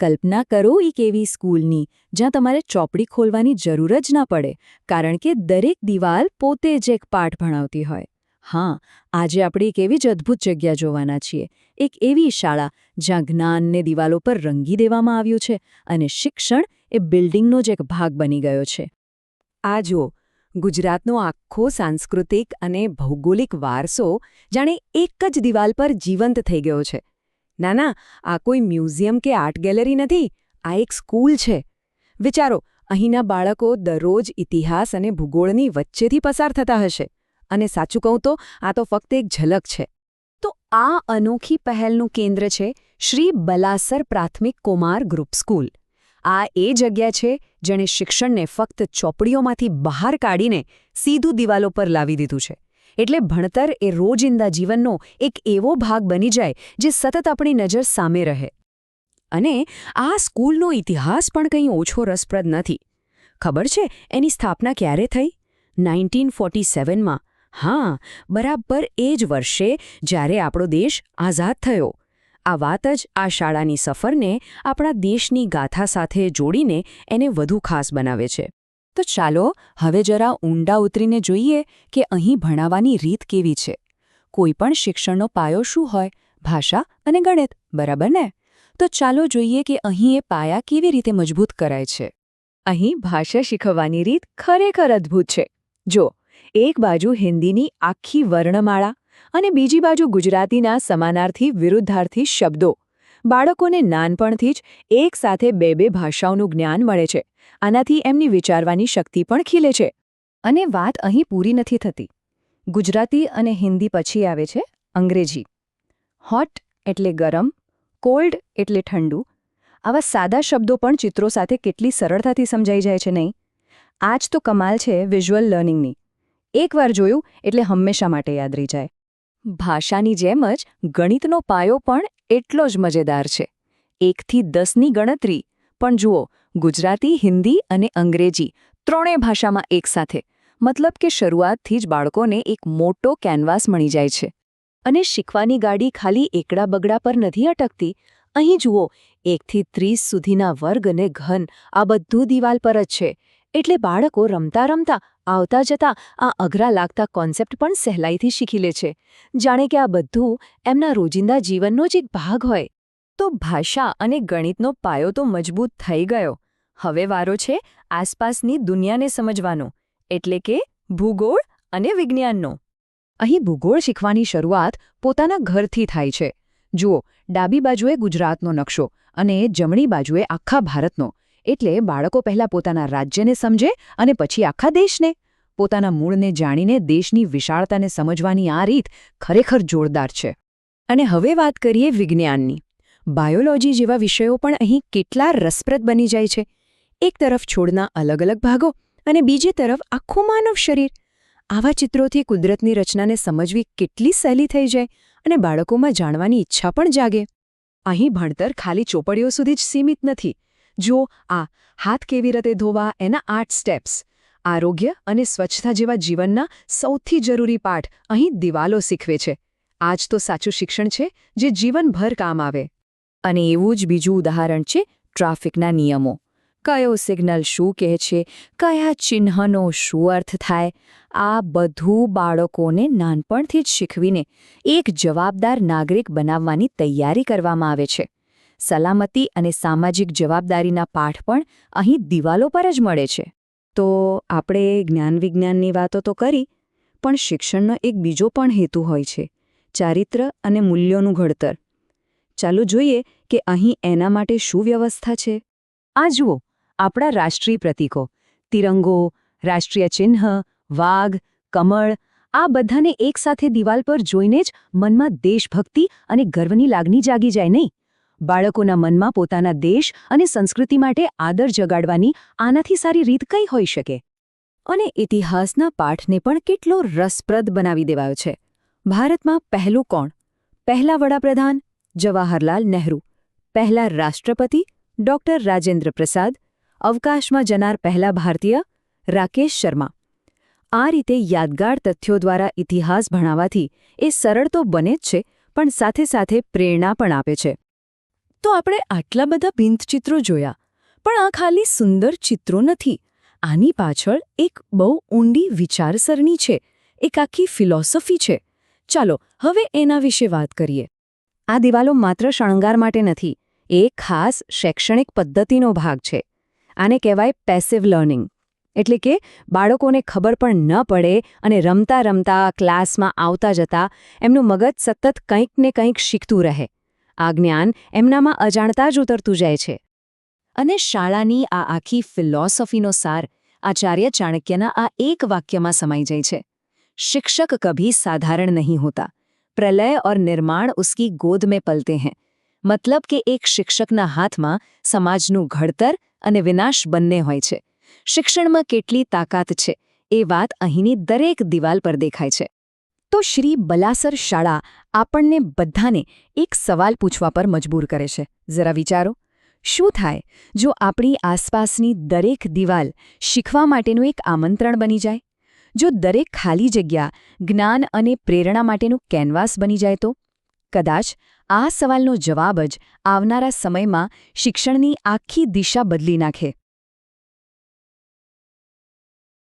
કલ્પના કરો એક એવી સ્કૂલની જ્યાં તમારે ચોપડી ખોલવાની જરૂર જ ના પડે, કારણ કે દરેક દિવાલ પોતે જ એક પાઠ ભણાવતી હોય. હા, આજે આપણે એક એવી જ અદ્ભુત જગ્યા જોવાના છીએ. એક એવી શાળા જ્યાં જ્ઞાનને દિવાલો પર રંગી દેવામાં આવ્યું છે અને શિક્ષણ એ બિલ્ડિંગનો જ એક ભાગ બની ગયો છે. આ જુઓ, ગુજરાતનો આખો સાંસ્કૃતિક અને ભૌગોલિક વારસો જાણે એક જ દિવાલ પર જીવંત થઈ ગયો છે. ના ના, આ કોઈ મ્યુઝિયમ કે આર્ટ ગેલેરી નથી, આ એક સ્કૂલ છે. વિચારો, અહીંના બાળકો દરરોજ ઇતિહાસ અને ભૂગોળની વચ્ચેથી પસાર થતા હશે. અને સાચું કહું તો આ તો ફક્ત એક ઝલક છે. તો આ અનોખી પહેલનું કેન્દ્ર છે શ્રી બલાસર પ્રાથમિક કુમાર ગ્રુપ સ્કૂલ. આ એ જગ્યા છે જેણે શિક્ષણને ફક્ત ચોપડીઓમાંથી બહાર કાઢીને સીધું દિવાલો પર લાવી દીધું છે. એટલે ભણતર એ રોજિંદા જીવનનો એક એવો ભાગ બની જાય જે સતત આપણી નજર સામે રહે. અને આ સ્કૂલનો ઇતિહાસ પણ કંઈ ઓછો રસપ્રદ નથી. ખબર છે એની સ્થાપના ક્યારે થઈ? 1947માં. હા, બરાબર એ જ વર્ષે જ્યારે આપણો દેશ આઝાદ થયો. આ વાત જ આ શાળાની સફરને આપણા દેશની ગાથા સાથે જોડીને એને વધુ ખાસ બનાવે છે. તો ચાલો હવે જરા ઊંડા ઉતરીને જોઈએ કે અહીં ભણાવવાની રીત કેવી છે. કોઈ પણ શિક્ષણનો પાયો શું હોય? ભાષા અને ગણિત, બરાબર ને? તો ચાલો જોઈએ કે અહીં એ પાયા કેવી રીતે મજબૂત કરાય છે. અહીં ભાષા શીખવવાની રીત ખરેખર અદ્ભુત છે. જો, એક બાજુ હિન્દીની આખી વર્ણમાળા અને બીજી બાજુ ગુજરાતીના સમાનાર્થી વિરુદ્ધાર્થી શબ્દો. બાળકોને નાનપણથી જ એક સાથે બે ભાષાઓનું જ્ઞાન મળે છે. આનાથી એમની વિચારવાની શક્તિ પણ ખીલે છે. અને વાત અહીં પૂરી નથી થતી. ગુજરાતી અને હિન્દી પછી આવે છે અંગ્રેજી. હોટ એટલે ગરમ, કોલ્ડ એટલે ઠંડુ. આવા સાદા શબ્દો પણ ચિત્રો સાથે કેટલી સરળતાથી સમજાઈ જાય છે નહીં? આ જ તો કમાલ છે વિઝ્યુઅલ લર્નિંગની. એકવાર જોયું એટલે હંમેશા માટે યાદ રહી જાય. ભાષાની જેમ જ ગણિતનો પાયો પણ એટલો જ મજેદાર છે. 1 થી 10ની ગણતરી. પણ જુઓ, ગુજરાતી, હિન્દી અને અંગ્રેજી ત્રણેય ભાષામાં એકસાથે. મતલબ કે શરૂઆતથી જ બાળકોને એક મોટો કેનવાસ મળી જાય છે. અને શીખવાની ગાડી ખાલી એકડા બગડા પર નથી અટકતી. અહીં જુઓ, 1 થી 30 સુધીના વર્ગ અને ઘન આ બધું દિવાલ પર જ છે. એટલે બાળકો રમતા રમતા આવતા જતા આ અઘરા લાગતા કોન્સેપ્ટ પણ સહેલાઈથી શીખી લે છે. જાણે કે આ બધું એમના રોજિંદા જીવનનો જ એક ભાગ હોય. તો ભાષા અને ગણિતનો પાયો તો મજબૂત થઈ ગયો. હવે વારો છે આસપાસની દુનિયાને સમજવાનો, એટલે કે ભૂગોળ અને વિજ્ઞાનનો. અહીં ભૂગોળ શીખવાની શરૂઆત પોતાના ઘરથી થાય છે. જુઓ, ડાબી બાજુએ ગુજરાતનો નકશો અને જમણી બાજુએ આખા ભારતનો. એટલે બાળકો પહેલાં પોતાના રાજ્યને સમજે અને પછી આખા દેશને. પોતાના મૂળને જાણીને દેશની વિશાળતાને સમજવાની આ રીત ખરેખર જોરદાર છે. અને હવે વાત કરીએ વિજ્ઞાનની. બાયોલોજી જેવા વિષયો પણ અહીં કેટલા રસપ્રદ બની જાય છે. એક તરફ છોડના અલગ અલગ ભાગો અને બીજી તરફ આખું માનવ શરીર. આવા ચિત્રોથી કુદરતની રચનાને સમજવી કેટલી સહેલી થઈ જાય અને બાળકોમાં જાણવાની ઈચ્છા પણ જાગે. અહીં ભણતર ખાલી ચોપડીઓ સુધી જ સીમિત નથી. જુઓ, આ હાથ કેવી રીતે ધોવા એના 8 સ્ટેપ્સ. આરોગ્ય અને સ્વચ્છતા જેવા જીવનના સૌથી જરૂરી પાઠ અહીં દિવાલો શીખવે છે. આ જ તો સાચું શિક્ષણ છે જે જીવનભર કામ આવે. અને એવું જ બીજું ઉદાહરણ છે ટ્રાફિકના નિયમો. કયો સિગ્નલ શું કહે છે, કયા ચિહ્નનો શું અર્થ થાય, આ બધું બાળકોને નાનપણથી જ શીખવીને એક જવાબદાર નાગરિક બનાવવાની તૈયારી કરવામાં આવે છે. સલામતી અને સામાજિક જવાબદારીના પાઠ પણ અહીં દિવાલો પર જ મળે છે. તો આપણે જ્ઞાન વિજ્ઞાનની વાતો તો કરી, પણ શિક્ષણનો એક બીજો પણ હેતુ હોય છે, ચારિત્ર અને મૂલ્યોનું ઘડતર. ચાલો જોઈએ કે અહીં એના માટે શું વ્યવસ્થા છે. આ જુઓ, આપણા રાષ્ટ્રીય પ્રતીકો, તિરંગો, રાષ્ટ્રીય ચિહ્ન, વાઘ, કમળ, આ બધાને એકસાથે દિવાલ પર જોઈને જ મનમાં દેશભક્તિ અને ગર્વની લાગણી જાગી જાય નહીં? બાળકોના મનમાં પોતાના દેશ અને સંસ્કૃતિ માટે આદર જગાડવાની આનાથી સારી રીત કઈ હોઈ શકે? અને ઇતિહાસના પાઠને પણ કેટલો રસપ્રદ બનાવી દેવાયો છે. ભારતમાં પહેલું કોણ? પહેલા વડાપ્રધાન જવાહરલાલ નહેરુ, પહેલા રાષ્ટ્રપતિ ડૉક્ટર રાજેન્દ્ર પ્રસાદ, અવકાશમાં જનાર પહેલા ભારતીય રાકેશ શર્મા. આ રીતે યાદગાર તથ્યો દ્વારા ઇતિહાસ ભણાવવાથી એ સરળ તો બને જ છે, પણ સાથે સાથે પ્રેરણા પણ આપે છે. તો આપણે આટલા બધા ભીંતચિત્રો જોયા, પણ આ ખાલી સુંદર ચિત્રો નથી. આની પાછળ એક બહુ ઊંડી વિચારસરણી છે, એક આખી ફિલોસોફી છે. ચાલો હવે એના વિશે વાત કરીએ. આ દિવાલો માત્ર શણગાર માટે નથી, એ ખાસ શૈક્ષણિક પદ્ધતિનો ભાગ છે. આને કહેવાય પેસિવ લર્નિંગ, એટલે કે બાળકોને ખબર પણ ન પડે અને રમતા રમતા ક્લાસમાં આવતા જતા એમનું મગજ સતત કંઈક ને કંઈક શીખતું રહે. આ જ્ઞાન એમનામાં અજાણતા જ ઉતરતું જાય છે. અને શાળાની આ આખી ફિલોસોફીનો સાર આચાર્ય ચાણક્યના આ એક વાક્યમાં સમાઈ જાય છે. शिक्षक कभी साधारण नहीं होता, प्रलय और निर्माण उसकी गोद में पलते हैं. મતલબ કે એક શિક્ષકના હાથમાં સમાજનું ઘડતર અને વિનાશ બંને હોય છે. શિક્ષણમાં કેટલી તાકાત છે એ વાત અહીંની દરેક દિવાલ પર દેખાય છે. તો શ્રી બલાસર શાળા આપણને બધાને એક સવાલ પૂછવા પર મજબૂર કરે છે. જરા વિચારો, શું થાય જો આપણી આસપાસની દરેક દિવાલ શીખવા માટેનું એક આમંત્રણ બની જાય? જો દરેક ખાલી જગ્યા જ્ઞાન અને પ્રેરણા માટેનું કેનવાસ બની જાય તો? કદાચ આ સવાલનો જવાબ જ આવનારા સમયમાં શિક્ષણની આખી દિશા બદલી નાખે.